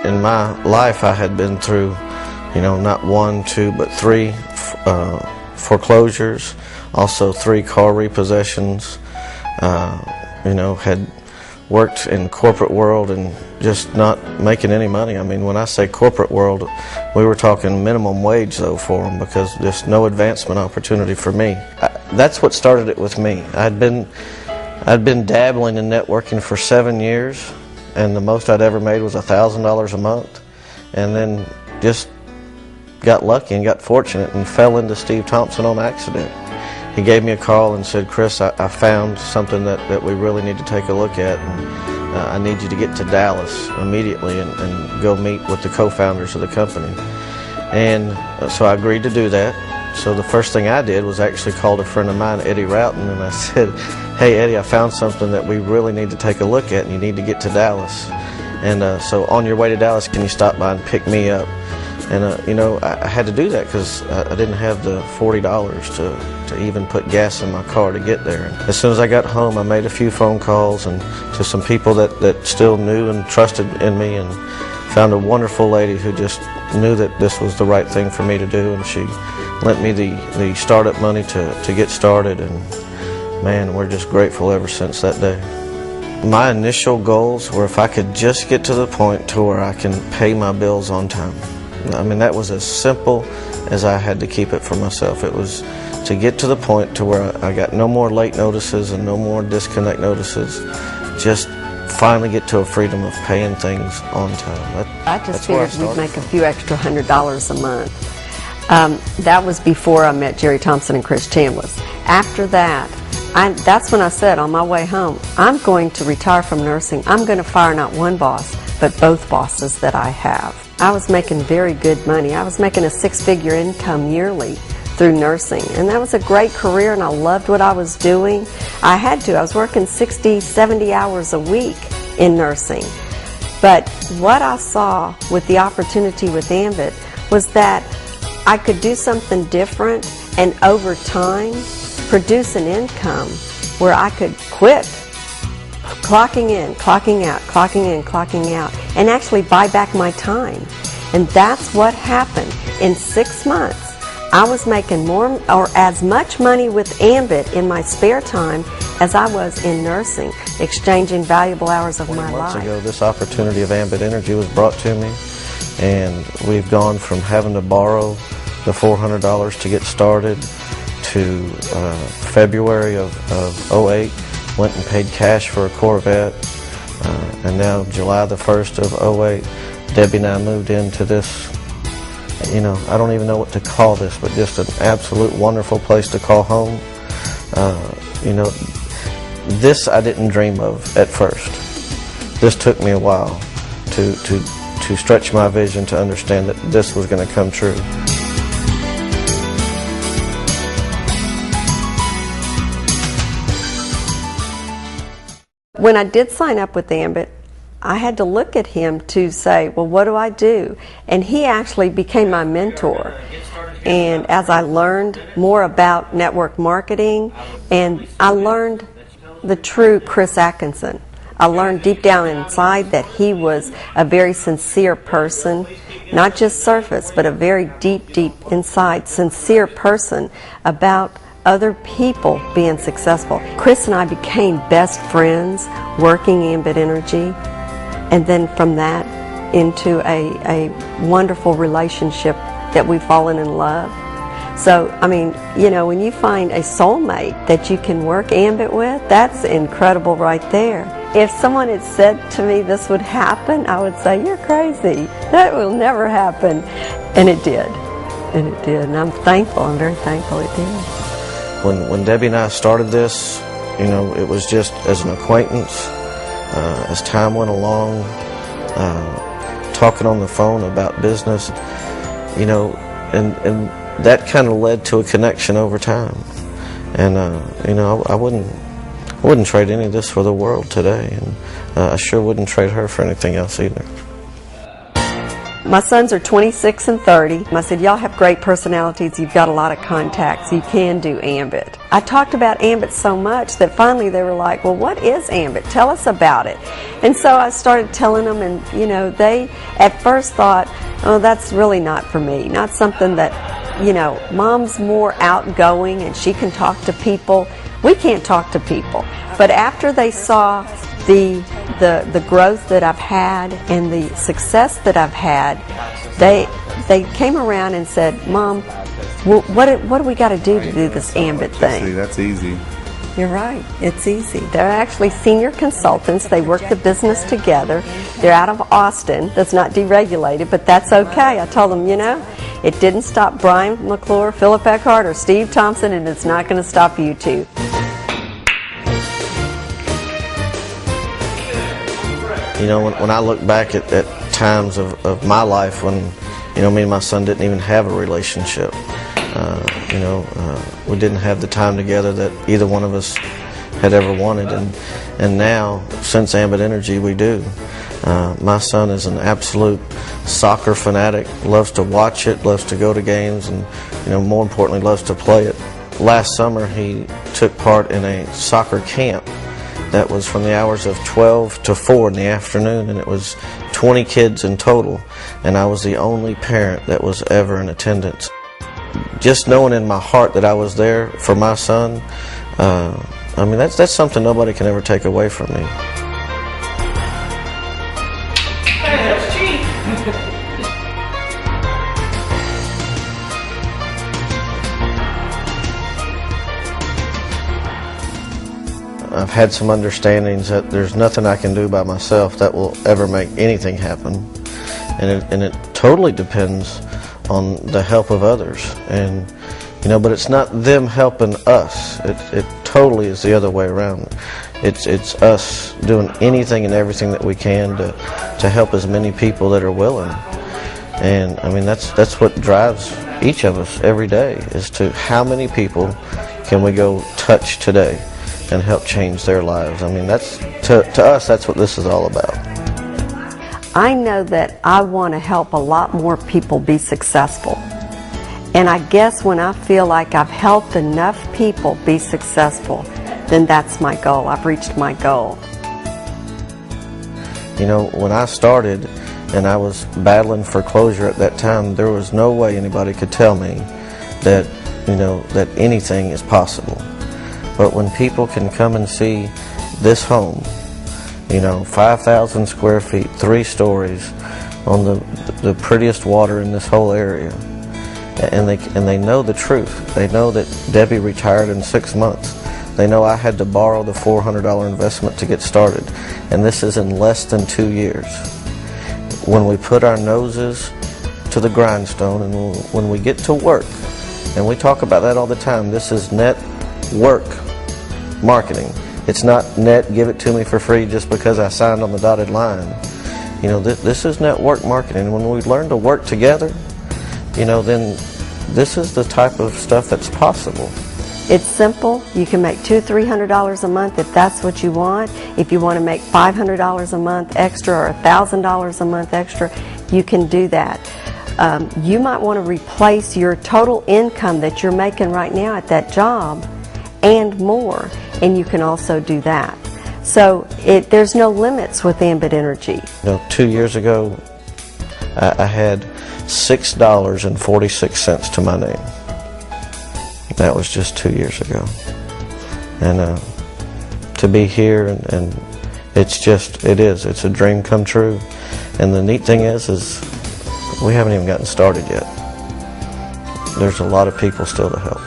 in my life I had been through, not one, two, but three foreclosures, also 3 car repossessions. Had worked in corporate world and just not making any money. I mean, when I say corporate world, we were talking minimum wage though for them, because there's no advancement opportunity for me. That's what started it with me. I'd been dabbling in networking for 7 years, and the most I'd ever made was $1,000 a month, and then just got lucky and got fortunate and fell into Steve Thompson on accident. He gave me a call and said, "Chris, I found something that we really need to take a look at, and I need you to get to Dallas immediately and go meet with the co-founders of the company." And so I agreed to do that. So the first thing I did was actually called a friend of mine, Eddie Routon, and I said, "Hey Eddie, I found something that we really need to take a look at, and you need to get to Dallas. And so on your way to Dallas, can you stop by and pick me up?" And I had to do that because I didn't have the $40 to even put gas in my car to get there. And as soon as I got home, I made a few phone calls and to some people that still knew and trusted in me, and found a wonderful lady who just knew that this was the right thing for me to do, and she lent me the startup money to get started, and man, we're just grateful ever since that day. My initial goals were if I could just get to the point to where I can pay my bills on time. I mean, that was as simple as I had to keep it for myself. It was to get to the point to where I got no more late notices and no more disconnect notices. Just finally get to a freedom of paying things on time. I just figured we'd make a few extra $100 a month. That was before I met Jerry Thompson and Chris Chambliss. After that, that's when I said on my way home, I'm going to retire from nursing. I'm going to fire not one boss, but both bosses that I have. I was making very good money. I was making a 6-figure income yearly through nursing, and that was a great career, and I loved what I was doing. I had to. I was working 60, 70 hours a week in nursing. But what I saw with the opportunity with Ambit was that I could do something different and over time produce an income where I could quit clocking in, clocking out, clocking in, clocking out, and actually buy back my time. And that's what happened. In 6 months, I was making more or as much money with Ambit in my spare time as I was in nursing, exchanging valuable hours of my life. 20 months ago, this opportunity of Ambit Energy was brought to me, and we've gone from having to borrow the $400 to get started to February of 08, went and paid cash for a Corvette, and now July the 1st of 08, Debbie and I moved into this, I don't even know what to call this, but just an absolute wonderful place to call home. This I didn't dream of at first. This took me a while to stretch my vision to understand that this was going to come true. When I did sign up with Ambit, I had to look at him to say, well, what do I do? And he actually became my mentor. And as I learned more about network marketing, and I learned the true Chris Atkinson. I learned deep down inside that he was a very sincere person, not just surface, but a very deep, deep inside, sincere person about other people being successful. Chris and I became best friends working Ambit Energy, and then from that into a wonderful relationship that we've fallen in love. So, I mean, when you find a soulmate that you can work Ambit with, that's incredible right there. If someone had said to me this would happen, I would say, you're crazy. That will never happen. And it did. And it did. And I'm thankful. I'm very thankful it did. When Debbie and I started this, it was just as an acquaintance. As time went along, talking on the phone about business, and that kind of led to a connection over time. And I wouldn't trade any of this for the world today, and I sure wouldn't trade her for anything else either. My sons are 26 and 30. I said, y'all have great personalities. You've got a lot of contacts. You can do Ambit. I talked about Ambit so much that finally they were like, well, what is Ambit? Tell us about it. And so I started telling them, and you know, they at first thought, oh, that's really not for me. Not something that, you know, Mom's more outgoing and she can talk to people. We can't talk to people. But after they saw the growth that I've had and the success that I've had, they came around and said, Mom, what do we got to do this Ambit thing? See, that's easy. You're right. It's easy. They're actually senior consultants. They work the business together. They're out of Austin. That's not deregulated, but that's okay. I told them, you know, it didn't stop Brian McClure, Philip Eckhart, or Steve Thompson, and it's not going to stop you two. You know, when I look back at times of my life when, you know, me and my son didn't even have a relationship. You know, we didn't have the time together that either one of us had ever wanted, and now, since Ambit Energy, we do. My son is an absolute soccer fanatic, loves to watch it, loves to go to games, and, you know, more importantly, loves to play it. Last summer, he took part in a soccer camp that was from the hours of 12 to 4 in the afternoon, and it was 20 kids in total, and I was the only parent that was ever in attendance. Just knowing in my heart that I was there for my son, I mean, that's something nobody can ever take away from me. I've had some understandings that there's nothing I can do by myself that will ever make anything happen, and it totally depends on the help of others. And you know, but it's not them helping us. It totally is the other way around. It's us doing anything and everything that we can to help as many people that are willing. And I mean, that's what drives each of us every day, is to how many people can we go touch today and help change their lives. I mean, that's to us, that's what this is all about. I know that I want to help a lot more people be successful. And I guess when I feel like I've helped enough people be successful, then that's my goal. I've reached my goal. You know, when I started and I was battling foreclosure at that time, there was no way anybody could tell me that, you know, that anything is possible. But when people can come and see this home, you know, 5,000 square feet, 3 stories, on the prettiest water in this whole area, and they know the truth. They know that Debbie retired in 6 months. They know I had to borrow the $400 investment to get started, and this is in less than 2 years. When we put our noses to the grindstone and when we get to work, and we talk about that all the time, this is network marketing. It's not net, give it to me for free just because I signed on the dotted line. You know, this is network marketing. When we learn to work together, you know, then this is the type of stuff that's possible. It's simple. You can make $200, $300 a month if that's what you want. If you want to make $500 a month extra or $1,000 a month extra, you can do that. You might want to replace your total income that you're making right now at that job and more, and you can also do that. So there's no limits with Ambit Energy. You know, 2 years ago, I had $6.46 to my name. That was just 2 years ago. And to be here, and it's a dream come true. And the neat thing is we haven't even gotten started yet. There's a lot of people still to help.